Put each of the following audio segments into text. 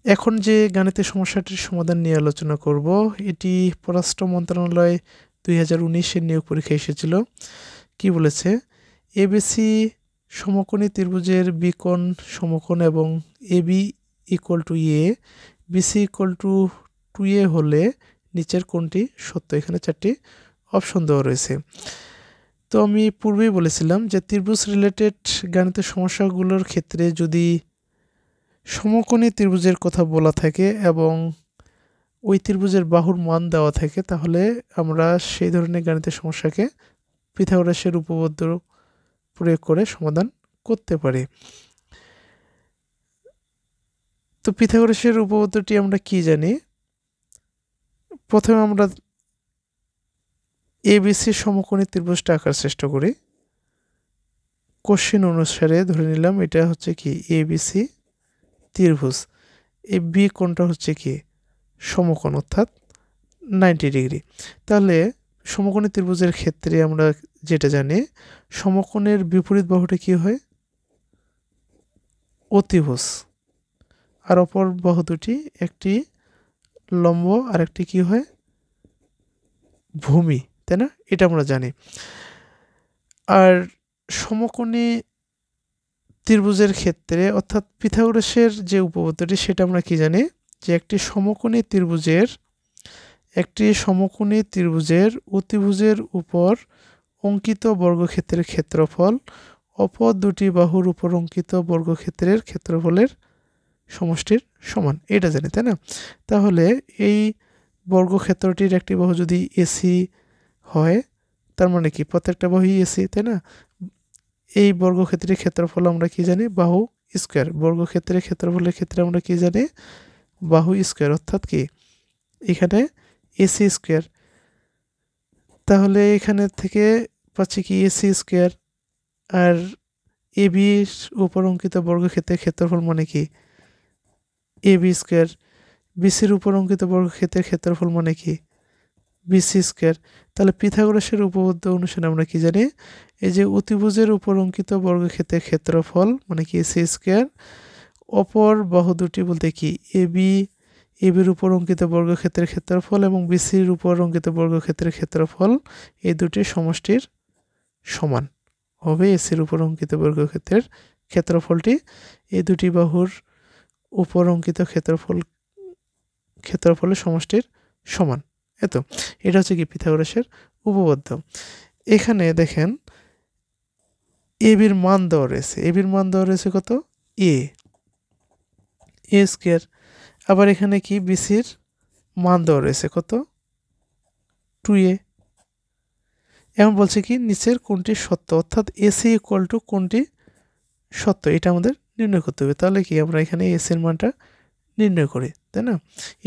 এখন যে গাণিতিক সমস্যাটির সমাধান নিয়ে আলোচনা করব, এটি পররাষ্ট্র মন্ত্রণালয় 2019-এর নিয়োগ পরীক্ষায় এসেছিল। কি বলেছে? এবিসি সমকোণী ত্রিভুজের বিকোণ সমকোণ এবং AB equal to A, BC equal to 2a হলে নিচের কোনটি সত্য? এখানে 4টি অপশন দেওয়া রয়েছে। তো আমি পূর্বেই বলেছিলাম যে ত্রিভুজ রিলেটেড গাণিতিক সমস্যাগুলোর ক্ষেত্রে যদি সমকোণী ত্রিভুজের কথা বলা থাকে এবং ওই ত্রিভুজের বাহুর মান দেওয়া থাকে, তাহলে আমরা সেই ধরনের গাণিতিক সমস্যাকে পিথাগোরাসের উপপাদ্য প্রয়োগ করে সমাধান করতে পারি। তো পিথাগোরাসের উপপাদ্যটি আমরা কি জানি? প্রথমে আমরা এবিসি সমকোণী ত্রিভুজটা আঁকার চেষ্টা করি। কোশ্চেন অনুসারে ধরে নিলাম এটা হচ্ছে কি এবিসি ত্রিভুজ, এই বি কোণটা হচ্ছে কি সমকোণ, অর্থাৎ 90 ডিগ্রি। তাহলে সমকোণী ত্রিভুজের ক্ষেত্রে আমরা যেটা জানি, সমকোণের বিপরীত বাহুটা কি হয়? অতিভুজ। আর অপর বাহু দুটি, একটি লম্ব আর একটি কি হয়? ভূমি, তাই না? এটা আমরা জানি। আর সমকোণী ত্রিভুজের ক্ষেত্রে অর্থাৎ পিথাগোরাসের যে উপপাদ্যটি, সেটা আমরা কি জানি? যে একটি সমকোণী ত্রিভুজের অতিভুজের উপর অঙ্কিত বর্গক্ষেত্রের ক্ষেত্রফল অপর দুটি বাহুর উপর অঙ্কিত বর্গক্ষেত্রের ক্ষেত্রফলের সমষ্টির সমান, এটা জানি, তাই না? তাহলে এই বর্গক্ষেত্রটির একটি বাহু যদি এসি হয়, তার মানে কি প্রত্যেকটা বাহুই এসি, তাই না? এই বর্গক্ষেত্রের ক্ষেত্রফল আমরা কি জানি? বাহু স্কোয়ার। বর্গক্ষেত্রের ক্ষেত্রফলের ক্ষেত্রে আমরা কি জানি? বাহু স্কোয়ার, অর্থাৎ কি এখানে এসি স্কোয়ার। তাহলে এখানে থেকে পাচ্ছি কি এসি স্কোয়ার। আর এবির উপর অঙ্কিত বর্গক্ষেত্রের ক্ষেত্রফল মানে কি এবি স্কোয়ার। বিসির উপর অঙ্কিত বর্গক্ষেত্রের ক্ষেত্রফল মানে কি বিসি স্কোয়ার। তাহলে পিথাগোরাসের উপপাদ্য অনুসারে আমরা কি জানি? এই যে অতিভুজের উপর অঙ্কিত বর্গক্ষেত্রের ক্ষেত্রফল মানে কি এসি স্কোয়ার, অপর বাহু দুটি বলতে কি এবির উপর অঙ্কিত বর্গক্ষেত্রের ক্ষেত্রফল এবং বিসির উপর অঙ্কিত বর্গক্ষেত্রের ক্ষেত্রফল, এই দুটির সমষ্টির সমান হবে এসির উপর অঙ্কিত বর্গক্ষেত্রের ক্ষেত্রফলটি এই দুটি বাহুর উপর অঙ্কিত ক্ষেত্রফলের সমষ্টির সমান। এত এটা হচ্ছে কি পিথাগোরাসের উপপাদ্য। এখানে দেখেন এবির মান দেওয়া রয়েছে, এবির মান দেওয়া রয়েছে কত? এ স্কোয়ার। আবার এখানে কি বিসির মান দেওয়া রয়েছে কত? 2a। এখন বলছে কি নিচের কোনটি সত্য, অর্থাৎ এসি ইকুয়াল টু কোনটি সত্য, এটা আমাদের নির্ণয় করতে হবে। তাহলে কি আমরা এখানে এসির মানটা নির্ণয় করি, তাই না?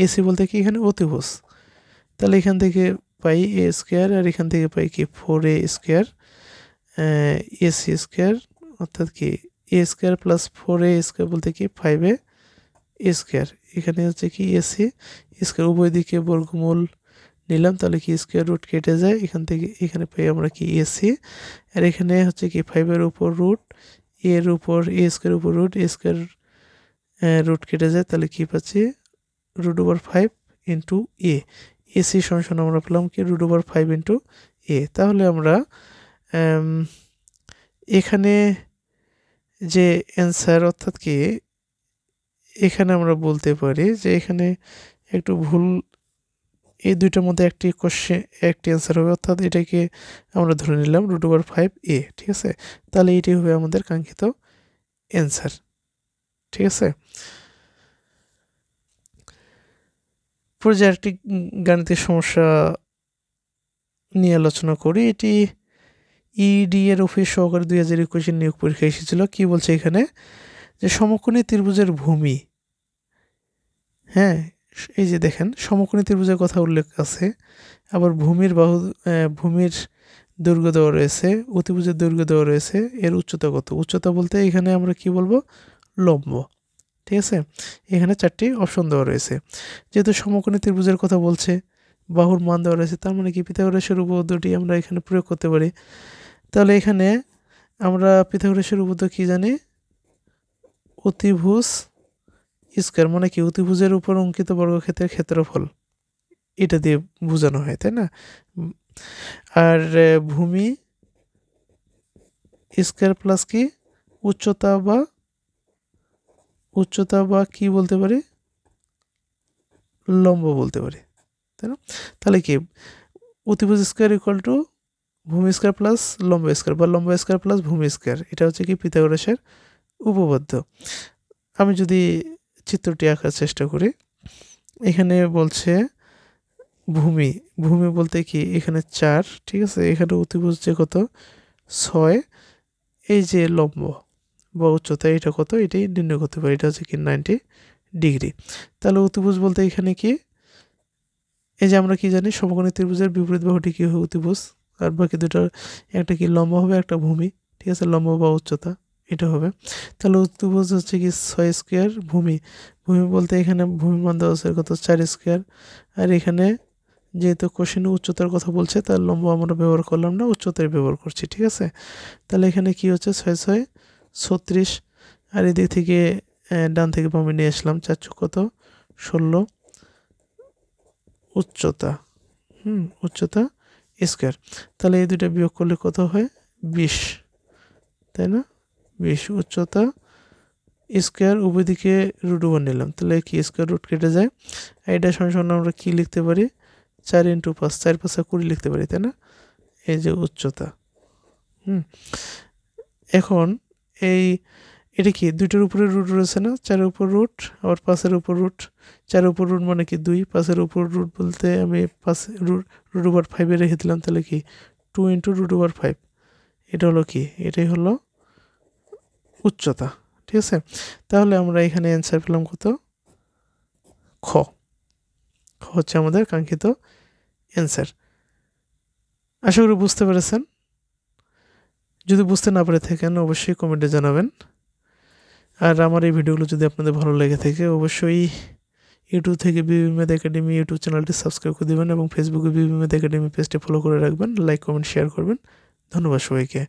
এসি বলতে কি এখানে অতিভুজ। তাহলে এখান থেকে পাই এ স্কোয়ার, আর এখান থেকে পাই কি 4a স্কোয়ার এসি স্কোয়ার, অর্থাৎ কি এ স্কোয়ার প্লাস 4a স্কোয়ার বলতে কি 5a স্কোয়ার। এখানে হচ্ছে কি এসি স্কোয়ার, উভয় দিকে বর্গমূল নিলাম, তাহলে কি স্কোয়ার রুট কেটে যায়, এখান থেকে এখানে পাই আমরা কি এসি। আর এখানে হচ্ছে কি 5-এর উপর রুট, এর উপর এ স্কোয়ার উপর রুট, এ স্কোয়ার রুট কেটে যায়, তাহলে কি পাচ্ছি √5 ইন্টু এ। এসি সমান আমরা পেলাম কি √5 ইন্টু এ। তাহলে আমরা এখানে যে অ্যান্সার, অর্থাৎ কি এখানে আমরা বলতে পারি যে এখানে একটু ভুল, এই দুইটার মধ্যে একটি অ্যান্সার হবে, অর্থাৎ এটাকে আমরা ধরে নিলাম √5a, ঠিক আছে? তাহলে এটি হবে আমাদের কাঙ্ক্ষিত অ্যান্সার, ঠিক আছে? পর্যায়ে একটি গাণিতিক সমস্যা নিয়ে আলোচনা করি। এটি ইডি এর অফিস সহকারী 2021-এর নিয়োগ পরীক্ষা এসেছিল। কি বলছে এখানে? যে সমকোণী ত্রিভুজের ভূমি, হ্যাঁ এই যে দেখেন সমকোণী ত্রিভুজের কথা উল্লেখ আছে, আবার ভূমির দৈর্ঘ্য দেওয়া রয়েছে, অতিভুজের দৈর্ঘ্য দেওয়া রয়েছে, এর উচ্চতা কত? উচ্চতা বলতে এখানে আমরা কি বলবো? লম্ব, ঠিক আছে? এখানে 4টি অপশন দেওয়া রয়েছে। যেহেতু সমকোণী ত্রিভুজের কথা বলছে, বাহুর মান দেওয়া রয়েছে, তার মানে কি পিথাগোরাসের উপপাদ্যটি আমরা এখানে প্রয়োগ করতে পারি। তাহলে এখানে আমরা পিথাগোরাসের উপপাদ্য কি জানি? অতিভুজ স্কয়ার মানে কি অতিভুজের উপর অঙ্কিত বর্গক্ষেত্রের ক্ষেত্রফল, এটা দিয়ে বোঝানো হয়, তাই না? আর ভূমি স্কয়ার প্লাস কি উচ্চতা বা কি বলতে পারি, লম্ব বলতে পারি, তাই না? তাহলে কি অতিভুজ স্কয়ার ইকুয়াল টু ভূমি স্কয়ার প্লাস লম্ব স্কয়ার বা লম্ব স্কয়ার প্লাস ভূমি স্কয়ার, এটা হচ্ছে কি পিথাগোরাসের উপপাদ্য। আমি যদি চিত্রটি আঁকার চেষ্টা করি, এখানে বলছে ভূমি বলতে কি এখানে 4, ঠিক আছে, এখানে অতিভুজ যে কত 6, এই যে লম্ব বা উচ্চতা এটা কত, এটাই নির্ণয় করতে পারি, এটা হচ্ছে কি 90 ডিগ্রি। তাহলে অতিভুজ বলতে এখানে কি, এই যে আমরা কি জানি সমকোণী ত্রিভুজের বিপরীত বাহুটি কি হয় অতিভুজ, আর বাকি দুটো একটা কি লম্ব হবে একটা ভূমি, ঠিক আছে, লম্ব বা উচ্চতা এটা হবে। তাহলে অতিভুজ হচ্ছে কি 6 স্কয়ার, ভূমি বলতে এখানে ভূমি মান দেওয়া আছে কত 4 স্কয়ার, আর এখানে যেহেতু কোশ্চেনে উচ্চতার কথা বলছে তার লম্ব আমরা ব্যবহার করলাম না, উচ্চতায় ব্যবহার করছি, ঠিক আছে। তাহলে এখানে কি হচ্ছে 6 6 36, আর এদিক থেকে ডান থেকে বামে নিয়ে আসলাম 4 4 কত 16 উচ্চতা, উচ্চতা স্কয়ার। তাহলে এই দুটো বিয়োগ করলে কত হয় 20, তাই না? 20 উচ্চতা স্কয়ার, উভয় দিকে রুট ওভার নিলাম, তাহলে কি স্কয়ার রুট কেটে যায়। এটা সমান আমরা কি লিখতে পারি 4 × 5, 4 5 20 লিখতে পারি, তাই না? এই যে উচ্চতা। এখন এটা কি দুইটার উপরে রুট রয়েছে না, 4 এর উপর রুট আবার 5 এর উপর রুট, 4 এর উপর রুট মানে কি 2, 5 এর উপর রুট বলতে আমি 5 রুট ওভার 5 রেখে দিলাম, তাহলে কি 2 × রুট ওভার 5, এটা হলো কি, এটাই হলো উচ্চতা, ঠিক আছে। তাহলে আমরা এখানে অ্যান্সার পেলাম কত, খ হচ্ছে আমাদের কাঙ্ক্ষিত অ্যান্সার। আশা করি বুঝতে পেরেছেন। যদি বুঝতে না পারে থাকেন অবশ্যই কমেন্টে জানাবেন। আর আমার এই ভিডিওগুলো যদি আপনাদের ভালো লেগে থাকে অবশ্যই ইউটিউব থেকে বিবি ম্যাথ একাডেমি ইউটিউব চ্যানেলটি সাবস্ক্রাইব করে দেবেন এবং ফেসবুকে বিবি ম্যাথ একাডেমি পেজটি ফলো করে রাখবেন, লাইক কমেন্ট শেয়ার করবেন। ধন্যবাদ সবাইকে।